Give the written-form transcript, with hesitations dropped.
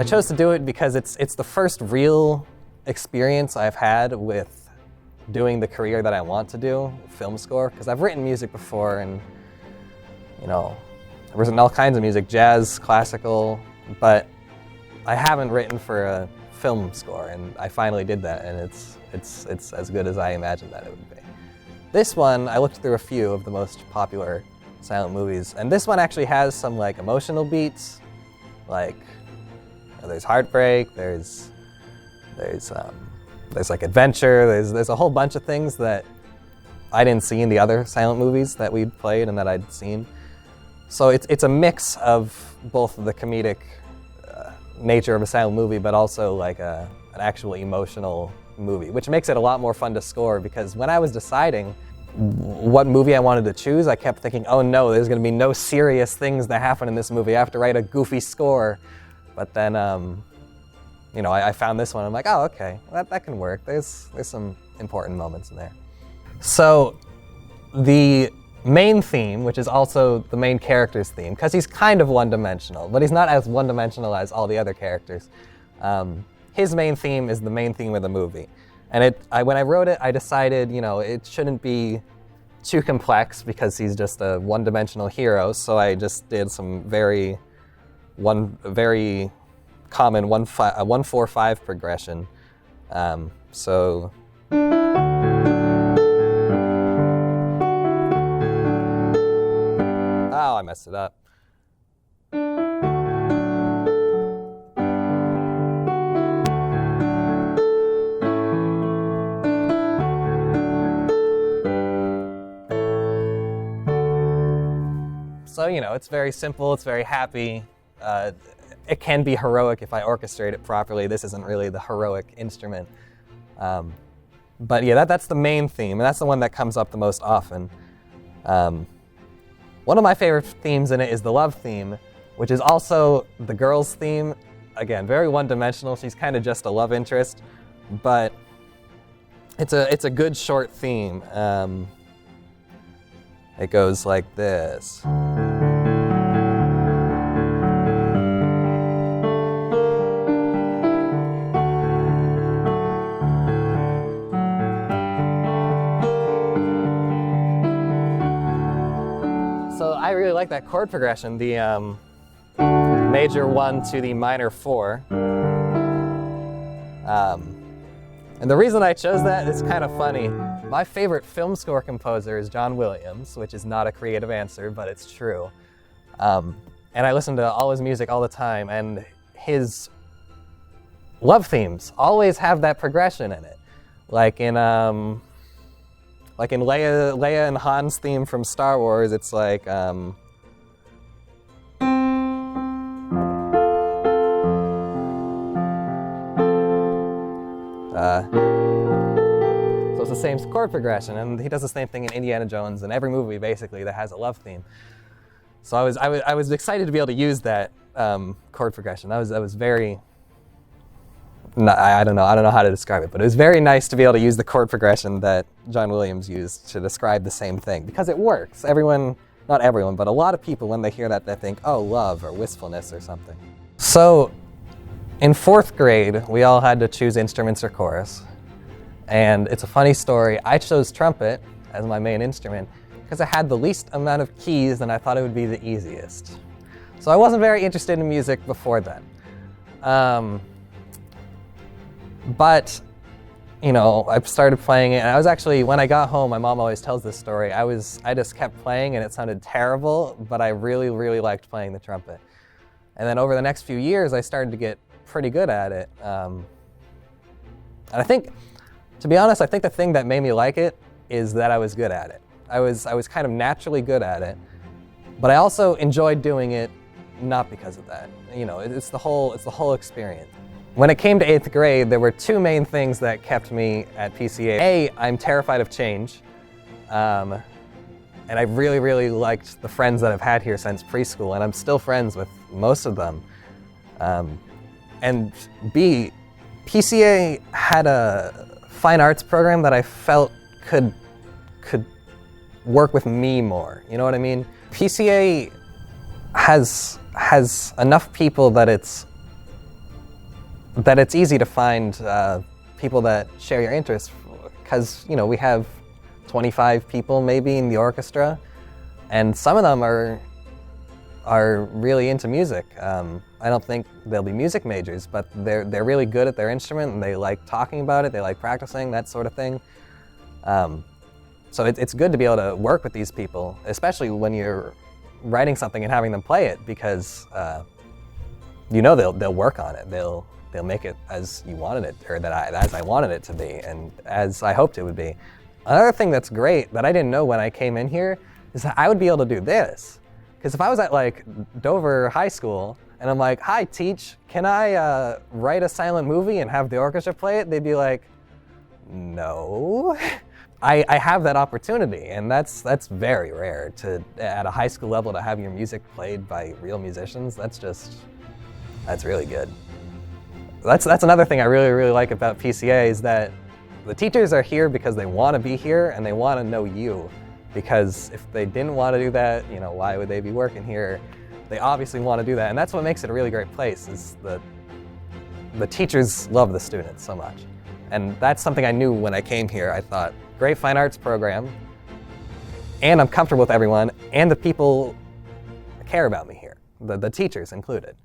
I chose to do it because it's the first real experience I've had with doing the career that I want to do, film score, because I've written music before, and I've written all kinds of music, jazz, classical, but I haven't written for a film score, and I finally did that, and it's as good as I imagined that it would be. This one, I looked through a few of the most popular silent movies, and this one actually has some like emotional beats, like there's heartbreak, there's like adventure, there's a whole bunch of things that I didn't see in the other silent movies that we'd played and that I'd seen. So it's a mix of both the comedic nature of a silent movie, but also like an actual emotional movie, which makes it a lot more fun to score, because when I was deciding what movie I wanted to choose, I kept thinking, oh no, there's going to be no serious things that happen in this movie. I have to write a goofy score. But then, I found this one. I'm like, oh, okay, that can work. There's some important moments in there. So the main theme, which is also the main character's theme, because he's kind of one-dimensional, but he's not as one-dimensional as all the other characters. His main theme is the main theme of the movie. And when I wrote it, I decided, it shouldn't be too complex because he's just a one-dimensional hero, so I just did some very common 1-4-5 progression. So. Oh, I messed it up. So, it's very simple, it's very happy. It can be heroic if I orchestrate it properly. This isn't really the heroic instrument. But yeah, that's the main theme, and that's the one that comes up the most often. One of my favorite themes in it is the love theme, which is also the girl's theme. Again, very one-dimensional. She's kind of just a love interest, but it's a good short theme. It goes like this. I really like that chord progression, the major 1 to the minor 4. And the reason I chose that is kind of funny. My favorite film score composer is John Williams, which is not a creative answer, but it's true. And I listen to all his music all the time, and his love themes always have that progression in it. Like in Leia and Han's theme from Star Wars, it's like, so it's the same chord progression, and he does the same thing in Indiana Jones and every movie basically that has a love theme. So I was excited to be able to use that chord progression. I was very. I don't know how to describe it, but it was very nice to be able to use the chord progression that John Williams used to describe the same thing, because it works. Not everyone, but a lot of people, when they hear that, they think, oh, love or wistfulness or something. So in 4th grade, we all had to choose instruments or chorus. And it's a funny story. I chose trumpet as my main instrument because it had the least amount of keys, and I thought it would be the easiest. So I wasn't very interested in music before then. But, I started playing it, and I was actually, when I got home, my mom always tells this story, I just kept playing, and it sounded terrible, but I really, really liked playing the trumpet. And then over the next few years, I started to get pretty good at it. And I think, to be honest, I think the thing that made me like it is that I was good at it. I was kind of naturally good at it, but I also enjoyed doing it not because of that. It's the whole experience. When it came to 8th grade, there were 2 main things that kept me at PCA. A, I'm terrified of change, and I really, really liked the friends that I've had here since preschool, and I'm still friends with most of them. And B, PCA had a fine arts program that I felt could work with me more. You know what I mean? PCA has enough people that that it's easy to find people that share your interests, because we have 25 people maybe in the orchestra, and some of them are really into music. I don't think they'll be music majors, but they're really good at their instrument, and they like talking about it, they like practicing, that sort of thing. So it's good to be able to work with these people, especially when you're writing something and having them play it, because they'll work on it. They'll make it as you wanted it, or as I wanted it to be, and as I hoped it would be. Another thing that's great that I didn't know when I came in here is that I would be able to do this. Because if I was at like Dover High School and I'm like, "Hi, teach, can I write a silent movie and have the orchestra play it?" They'd be like, "No." I have that opportunity, and that's very rare at a high school level to have your music played by real musicians. That's really good. That's another thing I really like about PCA is that the teachers are here because they want to be here and they want to know you. Because if they didn't want to do that, why would they be working here? They obviously want to do that, and that's what makes it a really great place, is the teachers love the students so much. And that's something I knew when I came here. I thought, great fine arts program, and I'm comfortable with everyone, and the people care about me here, the teachers included.